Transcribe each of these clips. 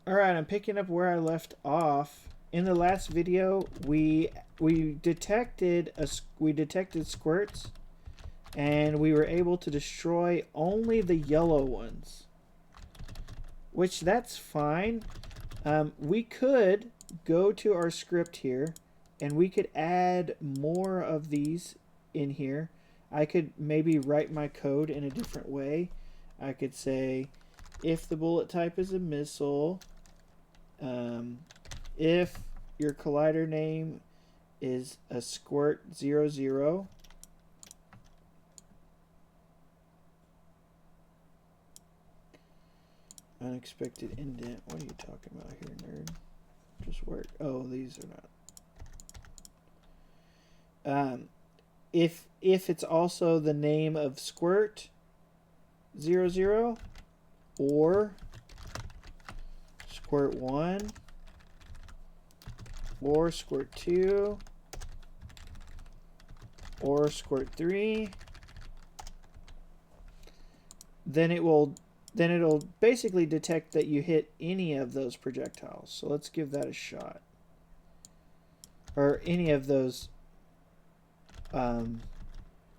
Alright, I'm picking up where I left off. In the last video, we detected squirts, and we were able to destroy only the yellow ones, which that's fine. We could go to our script here, and we could add more of these in here. I could maybe write my code in a different way. I could say, if the bullet type is a missile, if your collider name is a squirt 00, unexpected indent. What are you talking about here, nerd? Just work. Oh, these are not. If it's also the name of squirt 00 or squirt 1 or squirt 2 or squirt 3, then it'll basically detect that you hit any of those projectiles. So let's give that a shot. Or any of those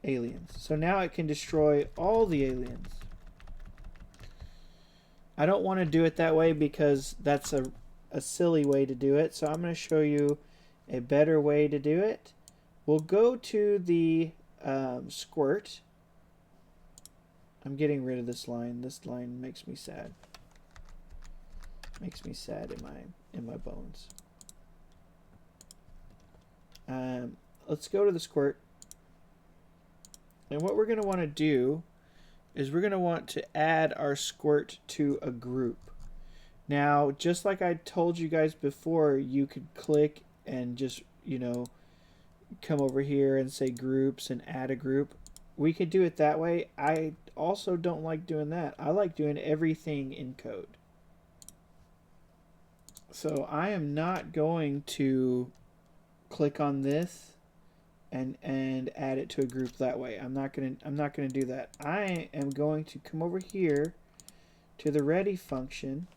aliens. So now it can destroy all the aliens. I don't want to do it that way because that's a silly way to do it. So I'm going to show you a better way to do it. We'll go to the squirt. I'm getting rid of this line. This line makes me sad. Makes me sad in my bones. Let's go to the squirt. And what we're going to want to do is we're going to want to add our squirt to a group. Now, just like I told you guys before, you could click and just, come over here and say groups and add a group. We could do it that way. I also don't like doing that. I like doing everything in code. So I am not going to click on this and add it to a group that way. I'm not gonna do that. I am going to come over here to the ready function,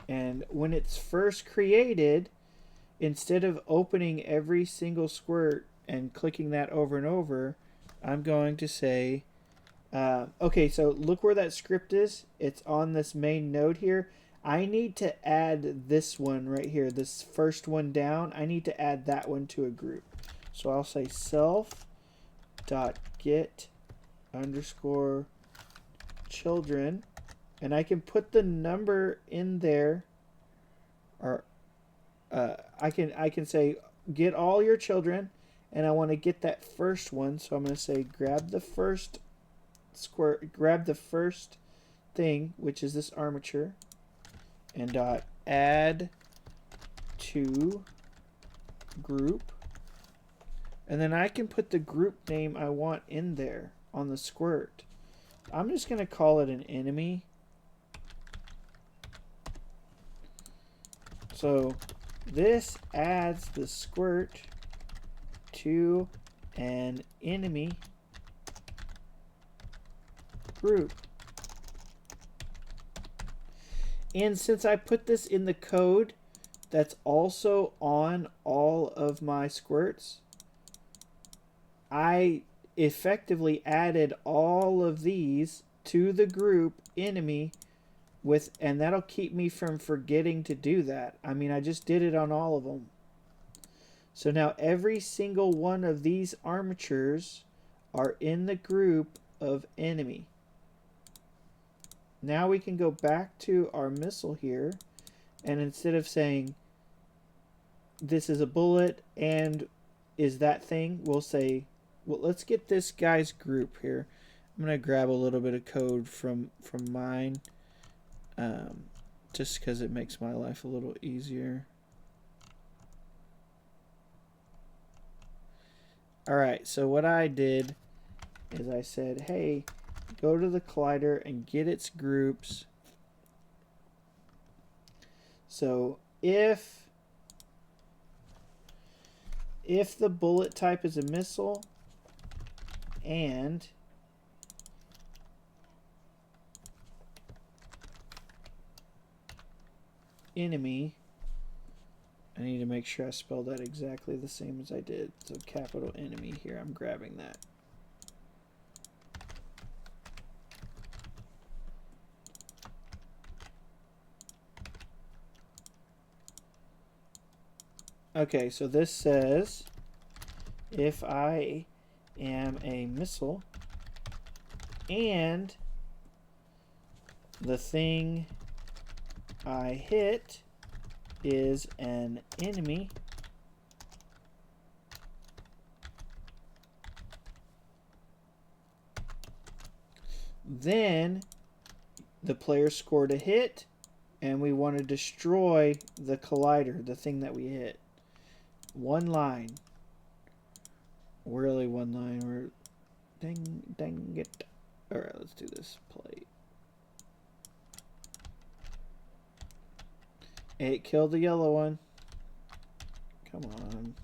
and when it's first created, instead of opening every single squirt and clicking that over and over, I'm going to say, okay, so look where that script is. It's on this main node here. I need to add this one right here, this first one down. I need to add that one to a group. So I'll say self.get_children, and I can put the number in there, or I can say get all your children, and I want to get that first one. So I'm going to say grab the first thing, which is this armature, and add to group. And then I can put the group name I want in there on the squirt. I'm just going to call it an enemy. So this adds the squirt to an enemy group. And since I put this in the code that's also on all of my squirts, I effectively added all of these to the group enemy and that'll keep me from forgetting to do that. I mean, I just did it on all of them. So now every single one of these armatures are in the group of enemy. Now we can go back to our missile here, and instead of saying this is a bullet and is that thing, we'll say, well, let's get this guy's group here. I'm going to grab a little bit of code from mine, just because it makes my life a little easier. Alright, so what I did is I said, hey, go to the collider and get its groups. So if the bullet type is a missile, and enemy. I need to make sure I spell that exactly the same as I did. So capital enemy here. I'm grabbing that. Okay, so this says if I am a missile and the thing I hit is an enemy, then the player scored a hit and we want to destroy the collider, the thing that we hit. One line. Really one line. We're dang it. Alright, let's do this. Play. It killed the yellow one. Come on.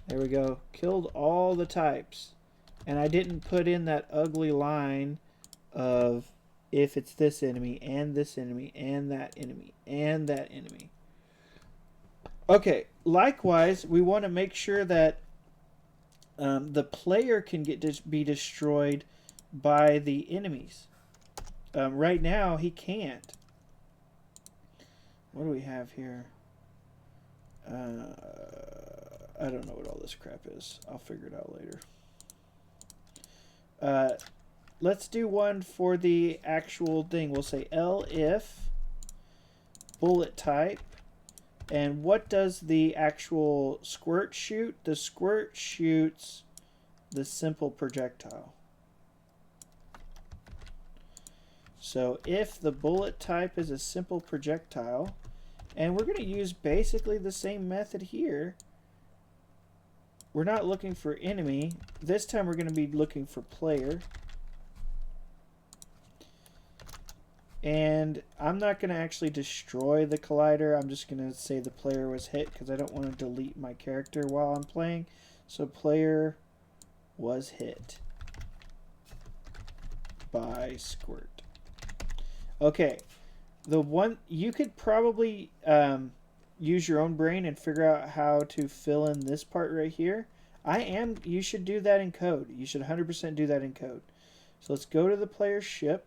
There we go. Killed all the types. And I didn't put in that ugly line of if it's this enemy and this enemy and that enemy and that enemy. Okay, likewise, we want to make sure that the player can be destroyed by the enemies. Right now, he can't. What do we have here? I don't know what all this crap is. I'll figure it out later. Let's do one for the actual thing. We'll say elif bullet type. And what does the actual squirt shoot? The squirt shoots the simple projectile. So if the bullet type is a simple projectile, and we're going to use basically the same method here. We're not looking for enemy. This time we're going to be looking for player. And I'm not going to actually destroy the collider. I'm just going to say the player was hit because I don't want to delete my character while I'm playing. So player was hit by squirt. Okay. The one you could probably use your own brain and figure out how to fill in this part right here. You should do that in code. You should 100% do that in code. So let's go to the player ship.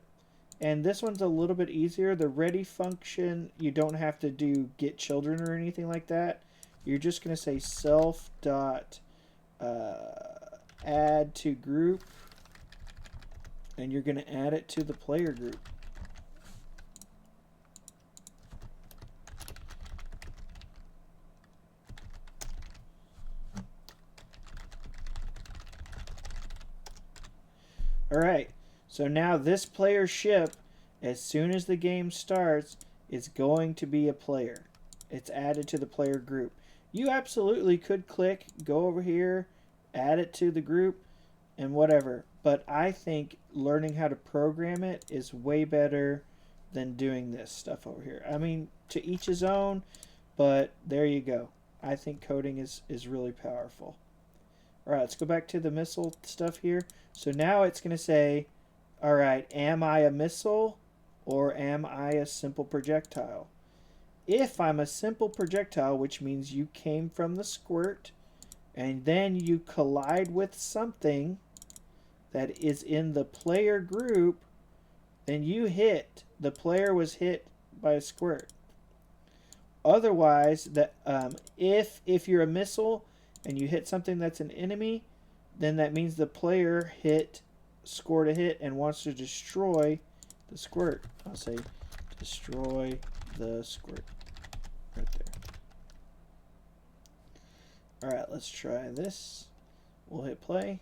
And this one's a little bit easier. The ready function, you don't have to do get children or anything like that. You're just going to say self dot add to group. And you're going to add it to the player group. Alright, so now this player ship, as soon as the game starts, is going to be a player. It's added to the player group. You absolutely could click, go over here, add it to the group, and whatever. But I think learning how to program it is way better than doing this stuff over here. I mean, to each his own, but there you go. I think coding is really powerful. Alright, let's go back to the missile stuff here. So now it's going to say, alright, am I a missile or am I a simple projectile? If I'm a simple projectile, which means you came from the squirt, and then you collide with something that is in the player group, then you hit. The player was hit by a squirt. Otherwise, if you're a missile and you hit something that's an enemy, then that means the player scored a hit and wants to destroy the squirt. I'll say destroy the squirt right there. Alright, let's try this. We'll hit play.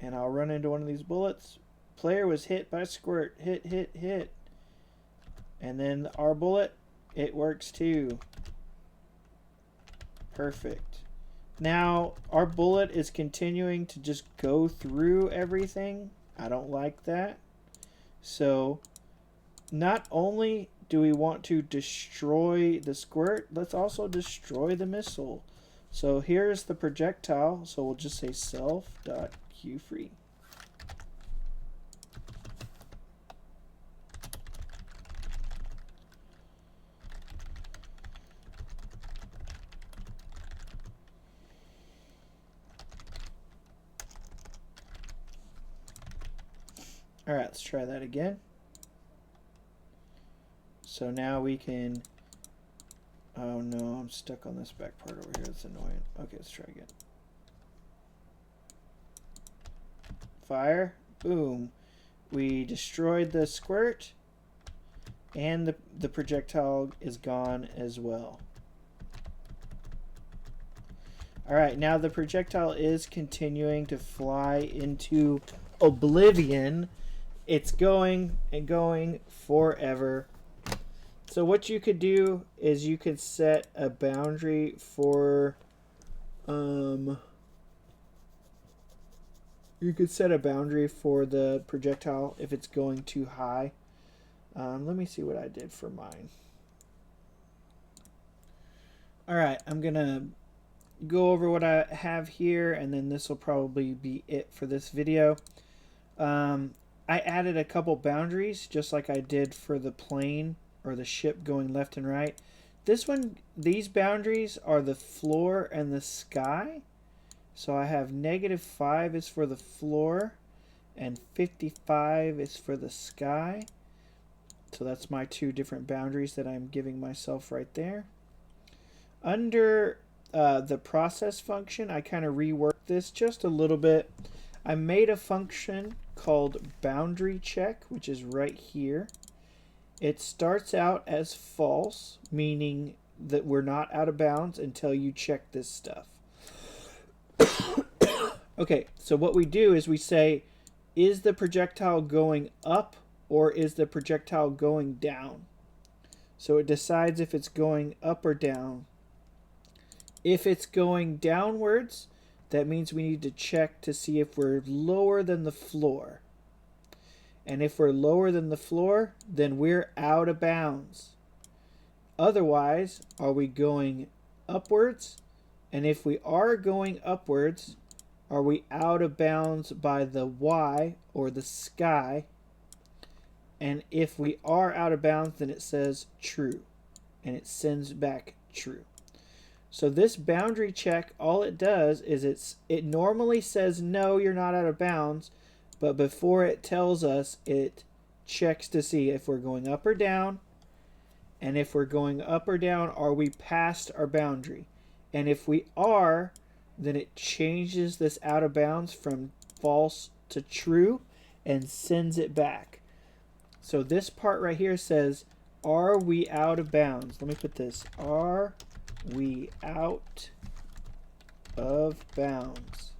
And I'll run into one of these bullets. Player was hit by squirt. Hit, hit, hit. And then our bullet, it works too. Perfect. Now, our bullet is continuing to just go through everything. I don't like that. So, not only do we want to destroy the squirt, let's also destroy the missile. So, here's the projectile. So, we'll just say self.queueFree. Alright, let's try that again. So now we can... Oh no, I'm stuck on this back part over here. That's annoying. Okay, let's try again. Fire. Boom. We destroyed the squirt. And the projectile is gone as well. Alright, now the projectile is continuing to fly into oblivion. It's going and going forever. So what you could do is you could set a boundary for you could set a boundary for the projectile if it's going too high. Let me see what I did for mine. Alright, I'm gonna go over what I have here, and then this will probably be it for this video. I added a couple boundaries just like I did for the plane or the ship going left and right. These boundaries are the floor and the sky. So I have -5 is for the floor and 55 is for the sky. So that's my two different boundaries that I'm giving myself right there. Under the process function, I kind of reworked this just a little bit. I made a function called boundary check, which is right here. It starts out as false, meaning that we're not out of bounds until you check this stuff. Okay, so what we do is we say, is the projectile going up or is the projectile going down? So it decides if it's going up or down. If it's going downwards, that means we need to check to see if we're lower than the floor. And if we're lower than the floor, then we're out of bounds. Otherwise, are we going upwards? And if we are going upwards, are we out of bounds by the Y or the sky? And if we are out of bounds, then it says true. And it sends back true. So this boundary check, all it does is it normally says no, you're not out of bounds. But before it tells us, it checks to see if we're going up or down. And if we're going up or down, are we past our boundary? And if we are, then it changes this out of bounds from false to true and sends it back. So this part right here says, are we out of bounds? Let me put this. Are we out of bounds?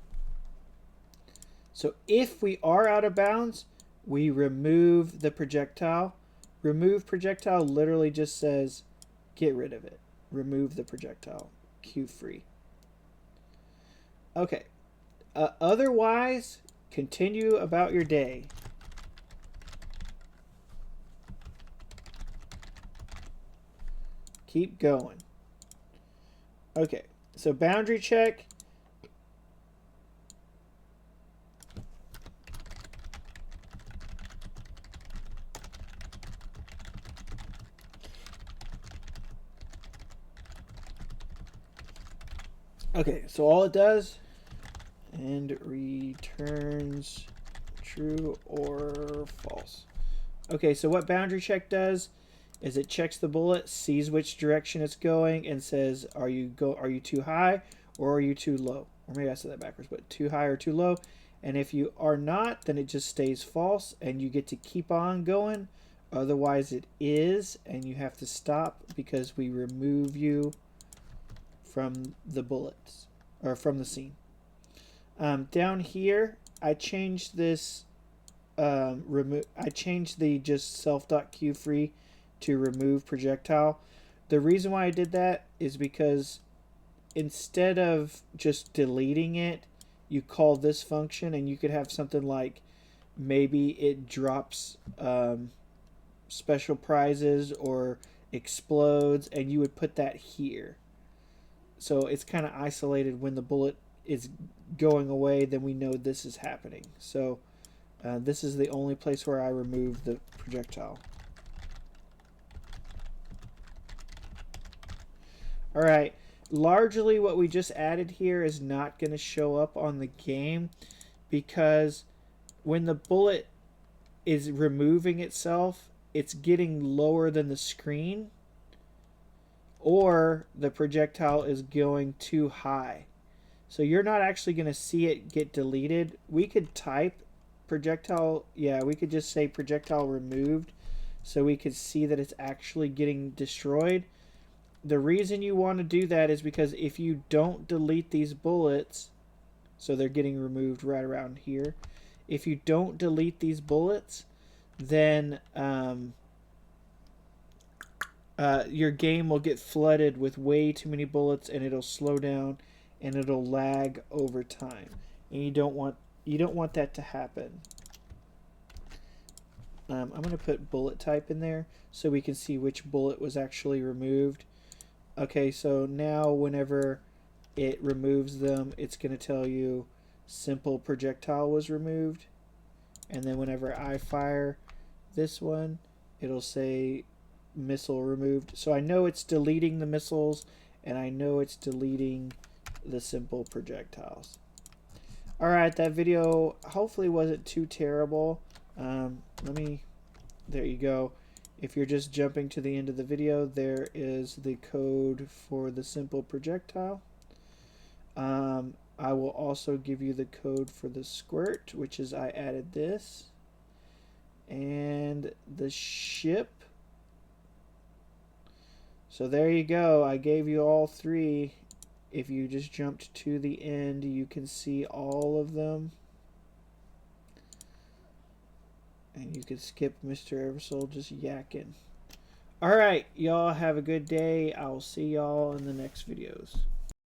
So if we are out of bounds, we remove the projectile. Remove projectile literally just says, get rid of it. Remove the projectile. Q free. Okay. Otherwise, continue about your day. Keep going. Okay. So boundary check. Okay, so all it does, and returns true or false. Okay, so what boundary check does is it checks the bullet, sees which direction it's going, and says, are you too high or are you too low? Or maybe I said that backwards, but too high or too low. And if you are not, then it just stays false, and you get to keep on going. Otherwise, it is, and you have to stop because we remove you from the bullets or from the scene. Down here, I changed this. I changed the just self.qfree to remove projectile. The reason why I did that is because instead of just deleting it, you call this function, and you could have something like maybe it drops special prizes or explodes, and you would put that here. So it's kind of isolated. When the bullet is going away, then we know this is happening. So this is the only place where I remove the projectile. Alright, largely what we just added here is not going to show up on the game because when the bullet is removing itself, it's getting lower than the screen, or the projectile is going too high. So you're not actually going to see it get deleted. We could type projectile, yeah, we could just say projectile removed so we could see that it's actually getting destroyed. The reason you want to do that is because if you don't delete these bullets, so they're getting removed right around here. If you don't delete these bullets, then your game will get flooded with way too many bullets, and it'll slow down and it'll lag over time. And you don't want that to happen. I'm going to put bullet type in there so we can see which bullet was actually removed. Okay, so now whenever it removes them, it's going to tell you simple projectile was removed. And then whenever I fire this one, it'll say missile removed. So I know it's deleting the missiles, and I know it's deleting the simple projectiles. Alright, that video hopefully wasn't too terrible. There you go. If you're just jumping to the end of the video, there is the code for the simple projectile. I will also give you the code for the squirt, which is I added this. And the ship. So there you go. I gave you all three. If you just jumped to the end, you can see all of them. And you could skip Mr. Eversole just yakking. Alright, y'all have a good day. I'll see y'all in the next videos.